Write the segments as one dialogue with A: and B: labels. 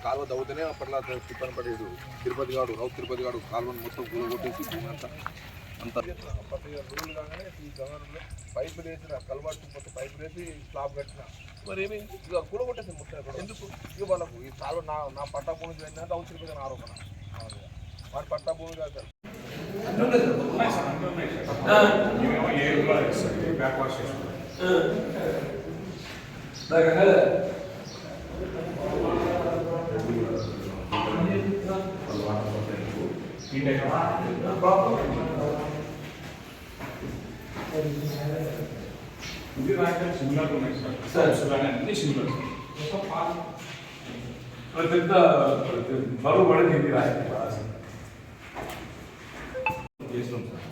A: కాలువ దవ్వుతూనే అప్పట్లో తిప్పని పడేది తిరుపతి గాడు రౌత్ తిరుపతి గాడు కాలువను మొత్తం కూల కొట్టేసి భూమి అంతా అప్పట్లో రూల్ కాగానే ఈ గవర్నమెంట్లో పైపులు వేసిన కలవాటు మొత్తం పైపులు వేసి స్లాబ్ కట్టిన మరి ఏమైంది ఇక కూల కొట్టేసి మొత్తం ఎందుకు ఇక వాళ్ళకు ఈ కాలువ నా పట్టా భూమి ఏంటంటే రౌత్ తిరుపతి అని ఆరోపణ వాడి పట్టా భూమి కాదు సార్
B: ఇది రాయడం సిమిలర్ ఉన్నాయి సార్ సార్ అన్ని సిమిలర్ పెద్ద బరువు పడింది ఇది రాయడం చేసినాం సార్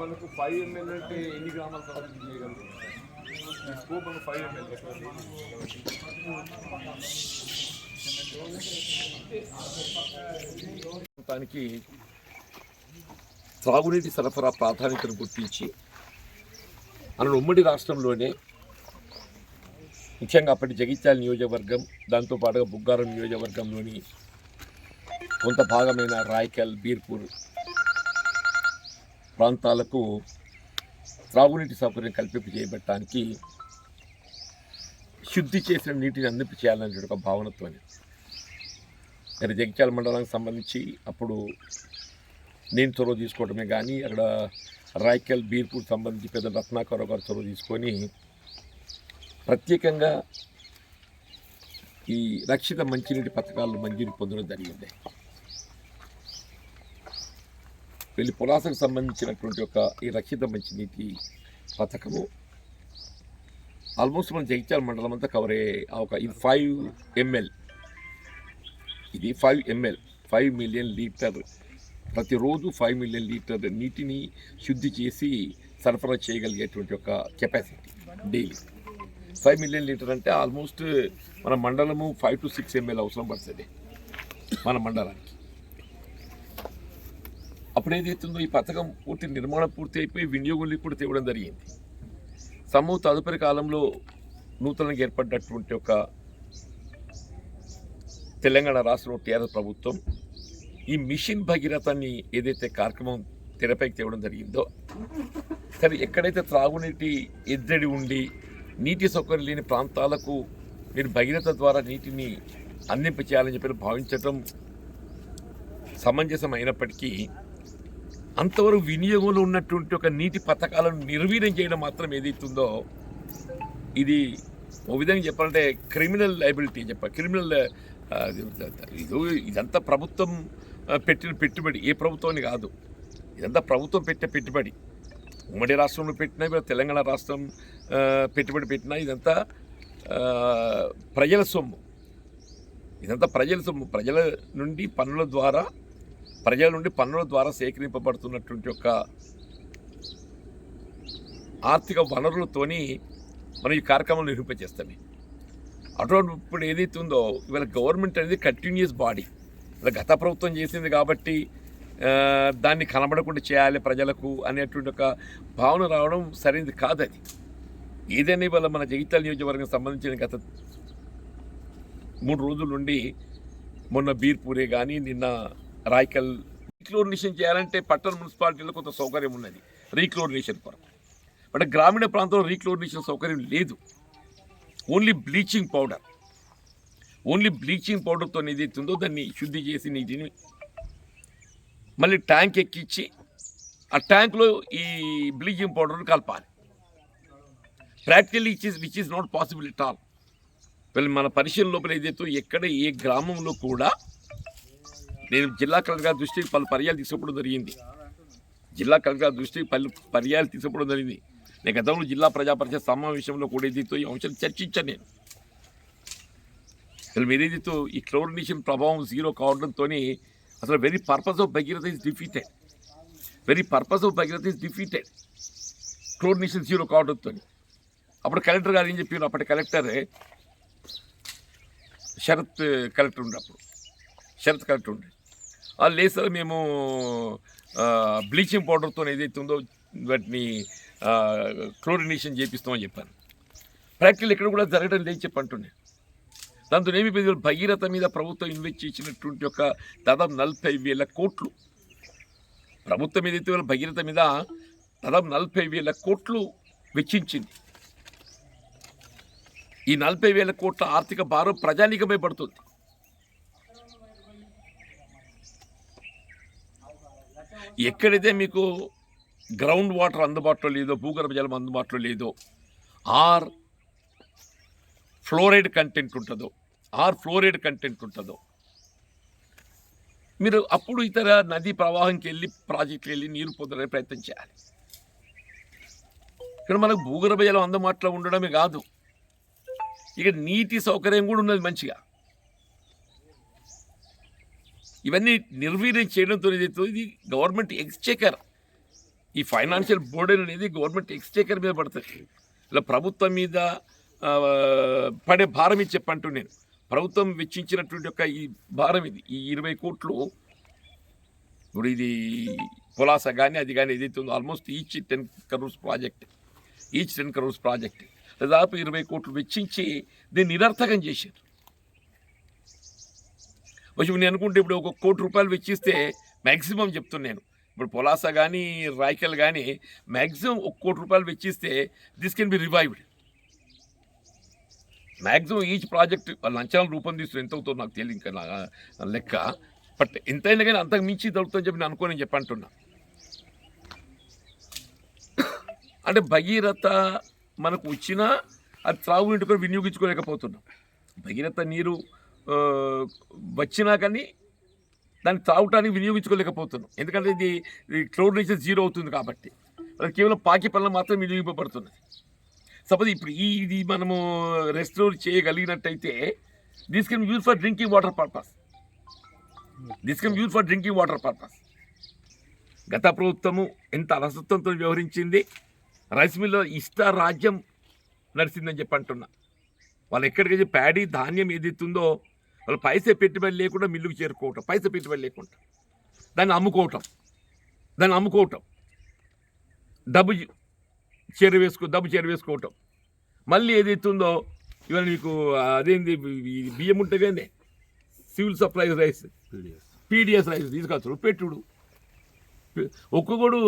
A: మనకు 5 ml అంటే ఎన్ని గ్రామాలు కవర్ చేయగలరు స్కోప్ మనకు 5 ml దానికి త్రాగునీటి సరఫరా ప్రాధాన్యతను గుర్తించి మన ఉమ్మడి రాష్ట్రంలోనే ముఖ్యంగా అప్పటి జగిత్యాల నియోజకవర్గం దాంతోపాటుగా బుగ్గారం నియోజకవర్గంలోని కొంత భాగమైన రాయకల్ బీర్పూర్ ప్రాంతాలకు త్రాగునీటి సౌకర్యం కల్పింపు చేయబట్టడానికి శుద్ధి చేసిన నీటిని అందింపు చేయాలనే ఒక భావనతో మరి జగిత్యాల మండలానికి సంబంధించి అప్పుడు నేను చొరవ తీసుకోవడమే కానీ అక్కడ రాయకల్ బీర్పూర్ సంబంధించి పెద్ద రత్నాకరావు గారు చొరవ తీసుకొని ప్రత్యేకంగా ఈ రక్షిత మంచినీటి పథకాలను మంజూరు పొందడం జరిగింది. వీళ్ళు పులాసకు సంబంధించినటువంటి ఈ రక్షిత మంచినీటి పథకము ఆల్మోస్ట్ మన జగిత్యాల మండలం అంతా కవర్ అయ్యే ఇది 5 ml ఇది 5 ml 5 మిలియన్ లీటర్ ప్రతిరోజు 5 మిలియన్ లీటర్ నీటిని శుద్ధి చేసి సరఫరా చేయగలిగేటువంటి ఒక కెపాసిటీ డైలీ 5 మిలియన్ లీటర్ అంటే ఆల్మోస్ట్ మన మండలము 5 to 6 ml అవసరం పడుతుంది మన మండలానికి. అప్పుడు ఏదైతుందో ఈ పథకం నిర్మాణం పూర్తి అయిపోయి వినియోగంలో కూడా తేవడం జరిగింది. తదుపరి కాలంలో నూతనంగా ఏర్పడినటువంటి ఒక తెలంగాణ రాష్ట్రంలో టీఆర్ఎస్ ప్రభుత్వం ఈ మిషన్ భగీరథని ఏదైతే కార్యక్రమం తెరపైకి తేవడం జరిగిందో సరే ఎక్కడైతే త్రాగునీటి ఎద్దడి ఉండి నీటి సౌకర్యం లేని ప్రాంతాలకు మీరు భగీరథ ద్వారా నీటిని అందింప చేయాలని చెప్పి భావించడం సమంజసం అయినప్పటికీ అంతవరకు వినియోగంలో ఉన్నటువంటి ఒక నీటి పథకాలను నిర్వీర్యం చేయడం మాత్రం ఏదైతుందో ఇది ఓ విధంగా చెప్పాలంటే క్రిమినల్ లయబిలిటీ క్రిమినల్ ఇదంతా ప్రభుత్వం పెట్టిన పెట్టుబడి, ఏ ప్రభుత్వాన్ని కాదు, ఇదంతా ప్రభుత్వం పెట్టే పెట్టుబడి. ఉమ్మడి రాష్ట్రంలో పెట్టినా తెలంగాణ రాష్ట్రం పెట్టుబడి పెట్టినా ఇదంతా ప్రజల సొమ్ము, ప్రజల నుండి పన్నుల ద్వారా సేకరింపబడుతున్నటువంటి ఒక ఆర్థిక వనరులతోని మనం ఈ కార్యక్రమం నిర్వహింపజేస్తామే. అటువంటి ఇప్పుడు ఏదైతే ఉందో ఇవాళ గవర్నమెంట్ అనేది కంటిన్యూస్ బాడీ, గత ప్రభుత్వం చేసింది కాబట్టి దాన్ని కనబడకుండా చేయాలి ప్రజలకు అనేటువంటి ఒక భావన రావడం సరైనది కాదు. అది ఏదైనా ఇవాళ మన జగిత్యాల నియోజకవర్గం సంబంధించిన గత 3 రోజుల నుండి మొన్న బీర్పూరే కానీ నిన్న రాయకల్ రీక్లోరినేషన్ చేయాలంటే పట్టణ మున్సిపాలిటీలో కొంత సౌకర్యం ఉన్నది రీక్లోరినేషన్ కొరకు. బట్ గ్రామీణ ప్రాంతంలో రీక్లోరినేషన్ సౌకర్యం లేదు. ఓన్లీ బ్లీచింగ్ పౌడర్తో ఏదైతుందో దాన్ని శుద్ధి చేసి నీటిని మళ్ళీ ట్యాంక్ ఎక్కించి ఆ ట్యాంక్లో ఈ బ్లీచింగ్ పౌడర్ను కలపాలి. Practically which is not possible at all. వీళ్ళు మన పరిశీలన లోపల ఏదైతే ఎక్కడ ఏ గ్రామంలో కూడా నేను జిల్లా కలెక్టర్ గారి దృష్టికి పలు పర్యాలు తీసుకోవడం జరిగింది. నేను గతంలో జిల్లా ప్రజా పరిషత్ సమావేశంలో కూడా ఏదైతే ఈ అంశాలు చర్చించాను. నేను ఏదైతే ఈ క్లోరినేషన్ ప్రభావం జీరో కావడంతో అసలు very purpose of Bhagiratha is defeated chlorination zero కావడంతో. అప్పుడు కలెక్టర్ గారు ఏం చెప్పారు, అప్పటి కలెక్టర్ శరత్ కలెక్టర్ ఉండే లేదు సార్ మేము బ్లీచింగ్ పౌడర్తో ఏదైతే ఉందో వాటిని క్లోరినేషన్ చేపిస్తామని చెప్పాను. ప్రాక్టికల్ ఎక్కడ కూడా జరగడం లేదు చెప్పంటున్నాను. దాంతో ఏమి భగీరథ మీద ప్రభుత్వం ఇన్వెస్ట్ చేసినటువంటి ఒక దాదాపు 40,000 కోట్లు ప్రభుత్వం ఏదైతే భగీరథ మీద దాదాపు 40,000 కోట్లు వెచ్చించింది. ఈ 40,000 కోట్ల ఆర్థిక భారం ప్రజానీకమై పడుతుంది. ఎక్కడైతే మీకు గ్రౌండ్ వాటర్ అందుబాటులో లేదో, భూగర్భ జలం అందుబాటులో లేదో, ఆర్ ఫ్లోరైడ్ కంటెంట్ ఉంటుందో మీరు అప్పుడు ఇతర నదీ ప్రవాహంకి వెళ్ళి ప్రాజెక్టుకి వెళ్ళి నీరు పొందడానికి ప్రయత్నం చేయాలి. ఇక్కడ మనకు భూగర్భ జలం అందుబాటులో ఉండడమే కాదు, ఇక నీటి సౌకర్యం కూడా ఉన్నది మంచిగా. ఇవన్నీ నిర్వీర్యం చేయడంతో ఏదైతే ఇది గవర్నమెంట్ ఎక్స్చేకర్, ఈ ఫైనాన్షియల్ బర్డెన్ అనేది గవర్నమెంట్ ఎక్స్చేకర్ మీద పడుతుంది. ఇలా ప్రభుత్వం మీద పడే భారం ఇది చెప్పంటూ నేను ప్రభుత్వం వెచ్చించినటువంటి ఒక ఈ భారం ఇది ఈ 20 కోట్లు. ఇప్పుడు ఇది పులాస కానీ అది కానీ ఏదైతే ఉందో ఆల్మోస్ట్ ఈచ్ 10 crores ప్రాజెక్ట్ దాదాపు 20 కోట్లు వెచ్చించి దీన్ని నిరర్థకం చేశారు. కొంచెం నేను అనుకుంటే ఇప్పుడు 1 కోటి రూపాయలు వెచ్చిస్తే మ్యాక్సిమం చెప్తున్నాను, ఇప్పుడు పులాస కానీ రాయకల్ కానీ మ్యాక్సిమం 1 కోటి రూపాయలు వెచ్చిస్తే this can be revived. Maximum each project వాళ్ళ అంచనాలు రూపొందిస్తుంది. ఎంత అవుతుందో నాకు తెలియదు ఇంకా లెక్క, బట్ ఎంతైనా కానీ అంతకు మించి దొరుకుతుందని చెప్పి నేను అనుకోని చెప్పంటున్నా. అంటే భగీరథ మనకు వచ్చినా అది త్రాగునీటి కూడా వినియోగించుకోలేకపోతున్నాం. భగీరథ నీరు వచ్చినా కానీ దాన్ని త్రాగటానికి వినియోగించుకోలేకపోతున్నాం. ఎందుకంటే ఇది క్లోరినేషన్ జీరో అవుతుంది కాబట్టి అది కేవలం పాకి పనులు మాత్రం వినియోగింపబడుతున్నది. సపోజ్ ఇప్పుడు ఇది మనము రెస్టోర్ చేయగలిగినట్టయితే this can use for drinking water purpose. గత ప్రభుత్వము ఎంత అలసత్వంతో వ్యవహరించింది. రైస్ మిల్లో రాజ్యం నడిచిందని చెప్పి అంటున్నా. వాళ్ళు ఎక్కడికైతే ప్యాడీ ధాన్యం ఏదైతుందో వాళ్ళు పైసే పెట్టుబడి లేకుండా మిల్లుకు చేరుకోవటం, పైసే పెట్టుబడి లేకుండా దాన్ని అమ్ముకోవటం, డబ్బు చేరవేసుకోవటం. మళ్ళీ ఏదైతుందో ఇవాళ మీకు అదేంది బియ్యం ఉంటుంది, civil supplies rice, PDS rice తీసుకొచ్చు పెట్టుడు. ఒక్కొక్కడు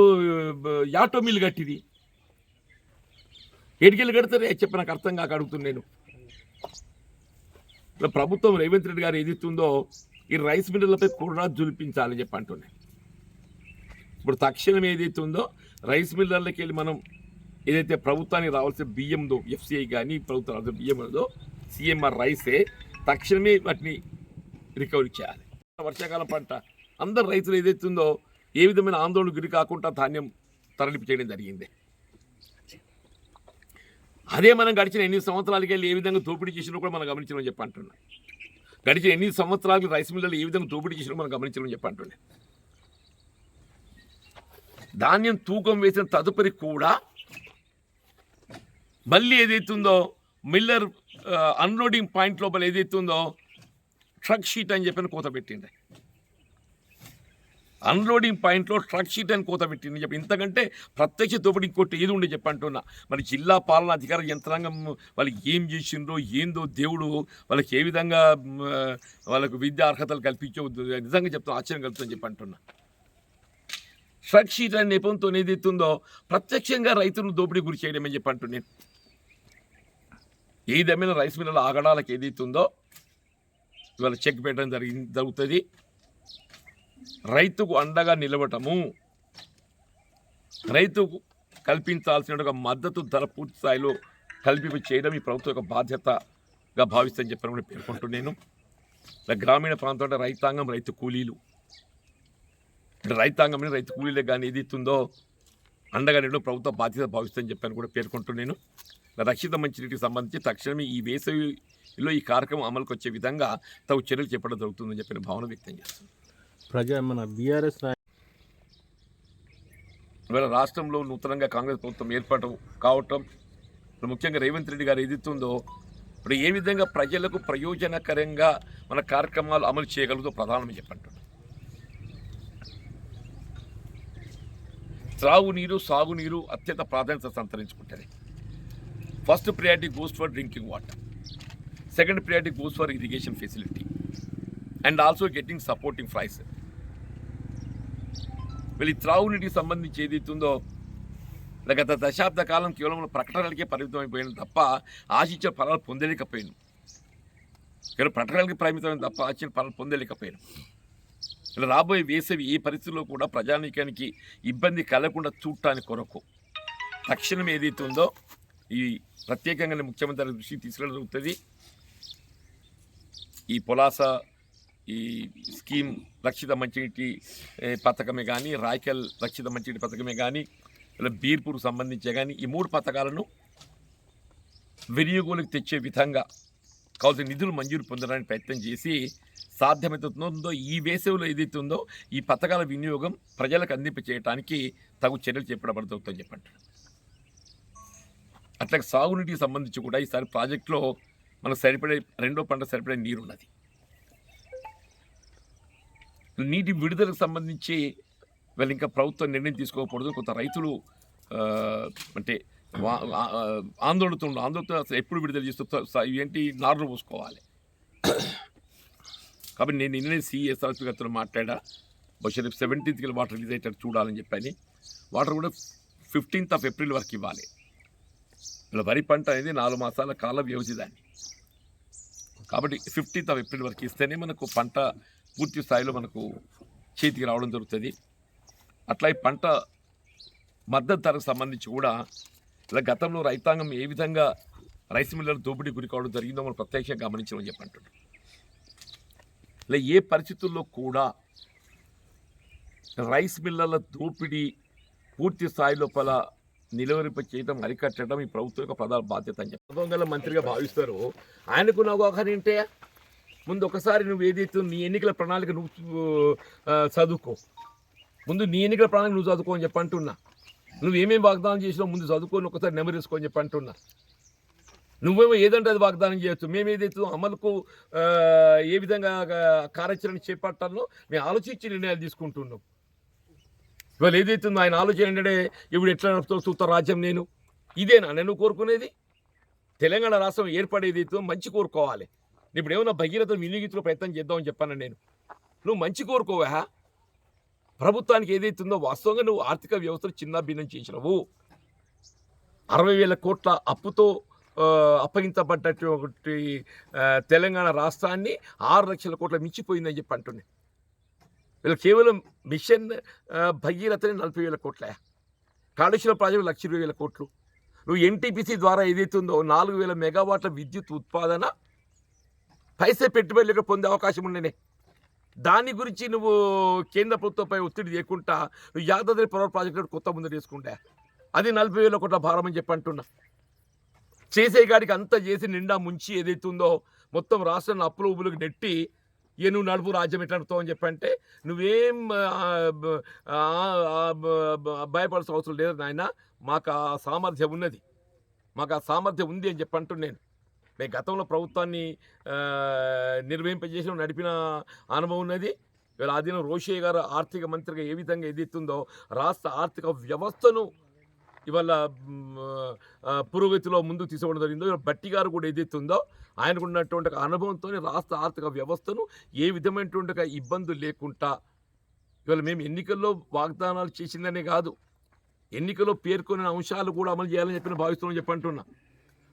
A: యాటో మిల్లు కట్టిది ఎడికెళ్ళి కడతారే చెప్పి నాకు అర్థం కాక అడుగుతున్నాను. ప్రభుత్వం రేవంత్ రెడ్డి గారు ఏదైతుందో ఈ రైస్ మిల్లర్లపై కూడా జులిపించాలని చెప్పి అంటున్నాను. ఇప్పుడు తక్షణం ఏదైతుందో రైస్ మిల్లర్లకి వెళ్ళి మనం ఏదైతే ప్రభుత్వానికి రావాల్సిన బియ్యందో, ఎఫ్సిఐ కానీ ప్రభుత్వం రావాల్సిన బియ్యందో సిఎంఆర్ రైసే తక్షణమే వాటిని రికవరీ చేయాలి. వర్షాకాలం పంట అందరు రైతులు ఏదైతుందో ఏ విధమైన ఆందోళనకు గురి కాకుండా ధాన్యం తరలింపు చేయడం జరిగింది. అదే మనం గడిచిన 8 సంవత్సరాలకి వెళ్ళి ఏ విధంగా దోపిడీ చేసినా కూడా మనం గమనించడం చెప్పి అంటున్నాం. గడిచిన 8 సంవత్సరాలకి రైస్ మిల్లర్లు ఏ విధంగా దోపిడీ చేసినా మనం గమనించడం చెప్పి అంటున్నాం. ధాన్యం తూకం వేసిన తదుపరి కూడా మళ్ళీ ఏదైతుందో మిల్లర్ అన్లోడింగ్ పాయింట్ లోపల ఏదైతుందో ట్రక్ షీట్ అని చెప్పి కోత పెట్టింది. అన్లోడింగ్ పాయింట్లో ట్రక్ షీట్ అని కోత పెట్టింది చెప్పి ఇంతకంటే ప్రత్యక్ష దోపిడీ ఇంకోటి ఏది ఉండే చెప్పంటున్నా. మరి జిల్లా పాలన అధికార యంత్రాంగం వాళ్ళకి ఏం చేసిండ్రో ఏందో దేవుడు వాళ్ళకి ఏ విధంగా వాళ్ళకు విద్యా అర్హతలు కల్పించో నిజంగా చెప్తాను ఆశ్చర్యం కలుగుతుందని చెప్పి అంటున్నా. ట్రక్ షీట్ అనే నెపంతో ఏదైతుందో ప్రత్యక్షంగా రైతులను దోపిడీ గురి చేయడమని చెప్పి అంటున్నాను. ఏదేమైనా రైస్ మిల్లుల ఆగడాలకు ఏదైతుందో ఇవాళ చెక్ పెట్టడం జరుగుతుంది. రైతుకు అండగా నిలవటము, రైతుకు కల్పించాల్సిన ఒక మద్దతు ధర పూర్తి స్థాయిలో కల్పింపు చేయడం ఈ ప్రభుత్వం యొక్క బాధ్యతగా భావిస్తని చెప్పని కూడా పేర్కొంటున్నాను. గ్రామీణ ప్రాంతంలో రైతాంగం, రైతు కూలీలు, రైతాంగం రైతు కూలీలే కానీ ఏదైతుందో అండగా నిలవడం ప్రభుత్వ బాధ్యత భావిస్తని చెప్పని కూడా పేర్కొంటున్నాను. రక్షిత మంచినీటికి సంబంధించి తక్షణమే ఈ వేసవిలో ఈ కార్యక్రమం అమలుకు వచ్చే విధంగా తగు చర్యలు చేపట్టడం జరుగుతుందని చెప్పిన భావన వ్యక్తం చేస్తుంది.
C: మన బీఆర్ఎస్
A: ఇవాళ రాష్ట్రంలో నూతనంగా కాంగ్రెస్ ప్రభుత్వం ఏర్పాటు కావటం, ముఖ్యంగా రేవంత్ రెడ్డి గారు ఏదైతుందో ఇప్పుడు ఏ విధంగా ప్రజలకు ప్రయోజనకరంగా మన కార్యక్రమాలు అమలు చేయగలుగుతో ప్రధానమని చెప్పంటున్నాం. త్రాగునీరు, సాగునీరు అత్యంత ప్రాధాన్యత సంతరించుకుంటుంది. First priority goes for drinking water, second priority goes for irrigation facility and also getting supporting price. వీళ్ళు త్రాగునీటికి సంబంధించి ఏదైతుందో గత దశాబ్ద కాలం కేవలం ప్రకటనలకే పరిమితమైపోయిన తప్ప ఆశించిన ఫలాలు పొందలేకపోయాను. కేవలం ప్రకటనలకి పరిమితమైన తప్ప ఆశించిన ఫలాలు పొందలేకపోయాను. ఇలా రాబోయే వేసవి ఏ పరిస్థితుల్లో కూడా ప్రజానీకానికి ఇబ్బంది కలగకుండా చూడటానికి కొరకు తక్షణం ఏదైతుందో ఈ ప్రత్యేకంగా ముఖ్యమంత్రి దృష్టికి తీసుకెళ్ళడం జరుగుతుంది. ఈ పొలాస ఈ స్కీమ్ రక్షిత మంచినీటి పథకమే కానీ, రాయకల్ రక్షిత మంచినీటి పథకమే కానీ, ఇలా బీర్పూర్కు సంబంధించే కానీ ఈ 3 పథకాలను వినియోగంలోకి తెచ్చే విధంగా కావాల్సిన నిధులు మంజూరు పొందడానికి ప్రయత్నం చేసి సాధ్యమవుతుందో ఈ వేసవిలో ఏదైతే ఉందో ఈ పథకాల వినియోగం ప్రజలకు అందింపచేయడానికి తగు చర్యలు చేపట్టబడుతుందని చెప్పండి. అట్లాగే సాగునీటికి సంబంధించి కూడా ఈసారి ప్రాజెక్టులో మనకు సరిపడే రెండో పంట సరిపడే నీరు ఉన్నది. నీటి విడుదలకు సంబంధించి వీళ్ళు ఇంకా ప్రభుత్వం నిర్ణయం తీసుకోకూడదు. కొంత రైతులు అంటే ఆందోళనతో అసలు ఎప్పుడు విడుదల చేస్తూ ఏంటి నారులు పోసుకోవాలి. కాబట్టి నేను నిన్నే సిఎస్ఆర్పి గారితో మాట్లాడా, బహుశా రేపు 17th వాటర్ రిలీజ్ అయ్యేటట్టు చూడాలని చెప్పని. వాటర్ కూడా 15th ఏప్రిల్ వరకు ఇవ్వాలి. ఇలా వరి పంట అనేది 4 మాసాల కాల వ్యవధి దాన్ని. కాబట్టి 15th ఏప్రిల్ వరకు ఇస్తేనే మనకు పంట పూర్తి స్థాయిలో మనకు చేతికి రావడం జరుగుతుంది. అట్లా ఈ పంట మద్దతు ధరకు సంబంధించి కూడా ఇలా గతంలో రైతాంగం ఏ విధంగా రైస్ మిల్లర్ దోపిడీ గురి కావడం జరిగిందో మనం ప్రత్యక్షంగా గమనించమని చెప్పంటున్నాం. ఇలా ఏ పరిస్థితుల్లో కూడా రైస్ మిల్లర్ల దోపిడీ పూర్తి స్థాయి లోపల నిలువరింప చేయడం, అరికట్టడం ఈ ప్రభుత్వం యొక్క ప్రధాన బాధ్యత అని చెప్పి గల మంత్రిగా భావిస్తారు. ఆయనకు నాకు ఒకరి ఏంటే ముందు ఒకసారి నువ్వు ఏదైతే నీ ఎన్నికల ప్రణాళిక నువ్వు చదువుకో, ముందు నీ ఎన్నికల ప్రణాళిక నువ్వు చదువుకో అని చెప్పి అంటున్నా. నువ్వు ఏమేమి వాగ్దానం చేసినావు ముందు చదువుకొని ఒకసారి నెమరేసుకో అని చెప్పి అంటున్నా. నువ్వేమో ఏదంటే అది వాగ్దానం చేయొచ్చు, మేము ఏదైతే అమలుకు ఏ విధంగా కార్యాచరణ చేపట్టాలో మేము ఆలోచించి నిర్ణయాలు తీసుకుంటున్నాం. ఇవాళ ఏదైతుందో ఆయన ఆలోచన ఇప్పుడు ఎట్లా నడుపుతో సూత్ర రాజ్యం నేను ఇదేనా నేను కోరుకునేది? తెలంగాణ రాష్ట్రం ఏర్పడేదైతే మంచి కోరుకోవాలి. ఇప్పుడు ఏమన్నా భగీరథ వినియోగించులో ప్రయత్నం చేద్దామని చెప్పాను నేను. నువ్వు మంచి కోరుకోవా? ప్రభుత్వానికి ఏదైతుందో వాస్తవంగా నువ్వు ఆర్థిక వ్యవస్థను చిన్న భిన్నం చేసినవు. 60,000 కోట్ల అప్పుతో అప్పగించబడ్డటువంటి తెలంగాణ రాష్ట్రాన్ని 6 లక్షల కోట్ల మించిపోయిందని చెప్పి అంటున్నాయి. వీళ్ళు కేవలం మిషన్ భగీరథని 40,000 కోట్ల, కాళేశ్వరం ప్రాజెక్టు 1,20,000 కోట్లు. నువ్వు ఎన్టీపీసీ ద్వారా ఏదైతుందో 4,000 మెగావాట్ల విద్యుత్ ఉత్పాదన పైసే పెట్టుబడులకు పొందే అవకాశం ఉండేనే. దాని గురించి నువ్వు కేంద్ర ప్రభుత్వంపై ఒత్తిడి చేయకుండా నువ్వు యాదాద్రి పవర్ ప్రాజెక్టు కొత్త ముందు తీసుకుంటా అది 40,000 కోట్ల భారం అని చెప్పి అంటున్నా. చేసే గాడికి అంతా చేసి నిండా ముంచి ఏదైతుందో మొత్తం రాష్ట్రాన్ని అప్పులు ఉబ్బులకు నెట్టి నువ్వు నడుపు రాజ్యం ఎట్లా నడుపుతావు అని చెప్పంటే నువ్వేం భయపడాల్సిన అవసరం లేదు నాయన. మాకు ఆ సామర్థ్యం ఉన్నది, మాకు ఆ సామర్థ్యం ఉంది అని చెప్పి అంటున్నాను. మేము గతంలో ప్రభుత్వాన్ని నిర్వహింపజేసిన నడిపిన అనుభవం ఉన్నది. ఇవాళ ఆ దినం రోషయ్య గారు ఆర్థిక మంత్రిగా ఏ విధంగా ఎదుగుతుందో రాష్ట్ర ఆర్థిక వ్యవస్థను ఇవాళ పురోగతిలో ముందుకు తీసుకోవడం జరిగిందో ఇవాళ బట్టి గారు కూడా ఏదైతుందో ఆయనకు ఉన్నటువంటి ఒక అనుభవంతో రాష్ట్ర ఆర్థిక వ్యవస్థను ఏ విధమైనటువంటి ఒక ఇబ్బందులు లేకుండా ఇవాళ మేము ఎన్నికల్లో వాగ్దానాలు చేసిందనే కాదు, ఎన్నికల్లో పేర్కొన్న అంశాలు కూడా అమలు చేయాలని చెప్పిన భావిస్తున్నాం చెప్పంటున్నా.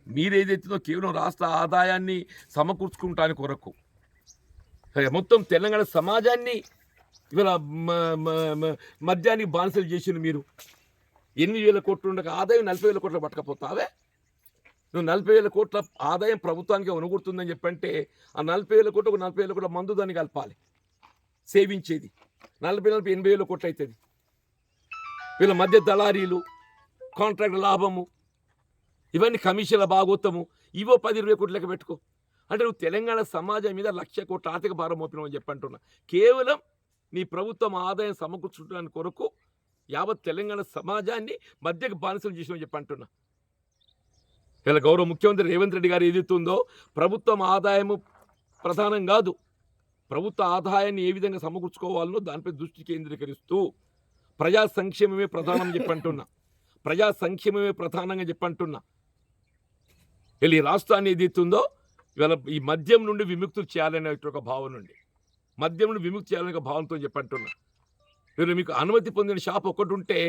A: మీరేదైతుందో కేవలం రాష్ట్ర ఆదాయాన్ని సమకూర్చుకుంటానికి కొరకు మొత్తం తెలంగాణ సమాజాన్ని ఇవాళ మద్యానికి బానిసలు చేసిన మీరు 8,000 కోట్లు ఉండక ఆదాయం 40,000 కోట్లు పట్టకపోతావే. నువ్వు 40,000 కోట్ల ఆదాయం ప్రభుత్వానికి అనుగుర్తుందని చెప్పంటే ఆ 40,000 కోట్లు ఒక 40,000 కోట్ల మందు దాన్ని కలపాలి సేవించేది. 40,000 80,000 కోట్లు అవుతుంది. వీళ్ళ మధ్య దళారీలు, కాంట్రాక్ట్ లాభము, ఇవన్నీ కమిషన్ల భాగోత్తము, ఇవో 10-20 కోట్లు లెక్క పెట్టుకో. అంటే నువ్వు తెలంగాణ సమాజం మీద 1,00,000 కోట్ల ఆర్థిక భారం మోపినామని చెప్పంటున్నా. కేవలం నీ ప్రభుత్వం ఆదాయం సమకూర్చడానికి కొరకు యావత్ తెలంగాణ సమాజాన్ని మధ్యకు బానిసలు చేసినామని చెప్పంటున్నా. ఇలా గౌరవ ముఖ్యమంత్రి రేవంత్ రెడ్డి గారు ఏదైతుందో ప్రభుత్వం ఆదాయము ప్రధానం కాదు, ప్రభుత్వ ఆదాయాన్ని ఏ విధంగా సమకూర్చుకోవాలనో దానిపై దృష్టి కేంద్రీకరిస్తూ ప్రజా సంక్షేమమే ప్రధానం చెప్పంటున్నా. ప్రజా సంక్షేమమే ప్రధానంగా చెప్పంటున్నా. ఇలా ఈ రాష్ట్రాన్ని ఏదైతుందో ఇవాళ ఈ మద్యం నుండి విముక్తులు చేయాలనే ఒక భావన నుండి మద్యం నుండి విముక్తి చేయాలనే ఒక భావనతో చెప్పంటున్నా. వీళ్ళు మీకు అనుమతి పొందిన షాప్ ఒకటి ఉంటే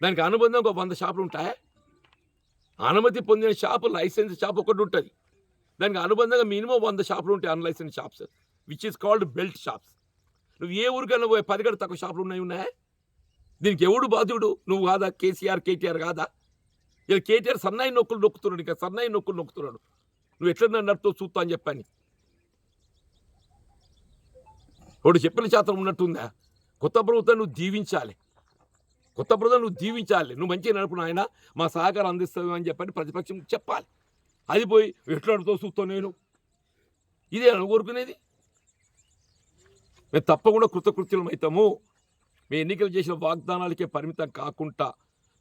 A: దానికి అనుబంధం ఒక 100 షాపులు ఉంటాయా? అనుమతి పొందిన షాపు లైసెన్స్ షాప్ ఒకటి ఉంటుంది, దానికి అనుబంధంగా మినిమం 100 షాపులు ఉంటాయి unlicensed shops, which is called belt shops. నువ్వు ఏ ఊరికైనా పోయి 10 కంటే తక్కువ షాపులు ఉన్నాయా? దీనికి ఎవడు బాధ్యుడు? నువ్వు కాదా? కేటీఆర్ కాదా? ఇలా కేటీఆర్ సన్నాయి నొక్కులు నొక్కుతున్నాడు, ఇంకా సన్నాయి నొక్కులు నొక్కుతున్నాడు. నువ్వు ఎట్లా నడుపుతో చూస్తా అని చెప్పని వాడు చెప్పిన శాతం ఉన్నట్టుందా? కొత్త ప్రభుత్వం నువ్వు దీవించాలి, కొత్త ప్రభుత్వం నువ్వు దీవించాలి. నువ్వు మంచిగా నడుపున ఆయన మా సహకారం అందిస్తావు అని చెప్పని ప్రతిపక్షం చెప్పాలి. అది పోయి ఎట్లా నడుపుతో చూస్తావు నేను, ఇదే కోరుకునేది. మేము తప్పకుండా కృతకృత్యులం అవుతాము. మేము ఎన్నికలు చేసిన వాగ్దానాలకే పరిమితం కాకుండా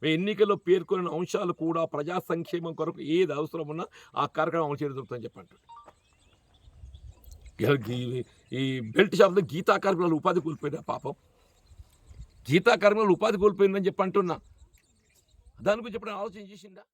A: మేము ఎన్నికల్లో పేర్కొన్న అంశాలు కూడా ప్రజా సంక్షేమం కొరకు ఏది అవసరం ఉన్నా ఆ కార్యక్రమం అమలు చేయడం జరుగుతుందని చెప్పండి. ఈ బెల్ట్ షాప్లో గీతా కార్మికులు ఉపాధి కోల్పోయినా పాపం, గీతా కార్మికులు ఉపాధి కోల్పోయిందని చెప్పి అంటున్నా. దాని గురించి ఎప్పుడైనా ఆలోచన చేసిందా?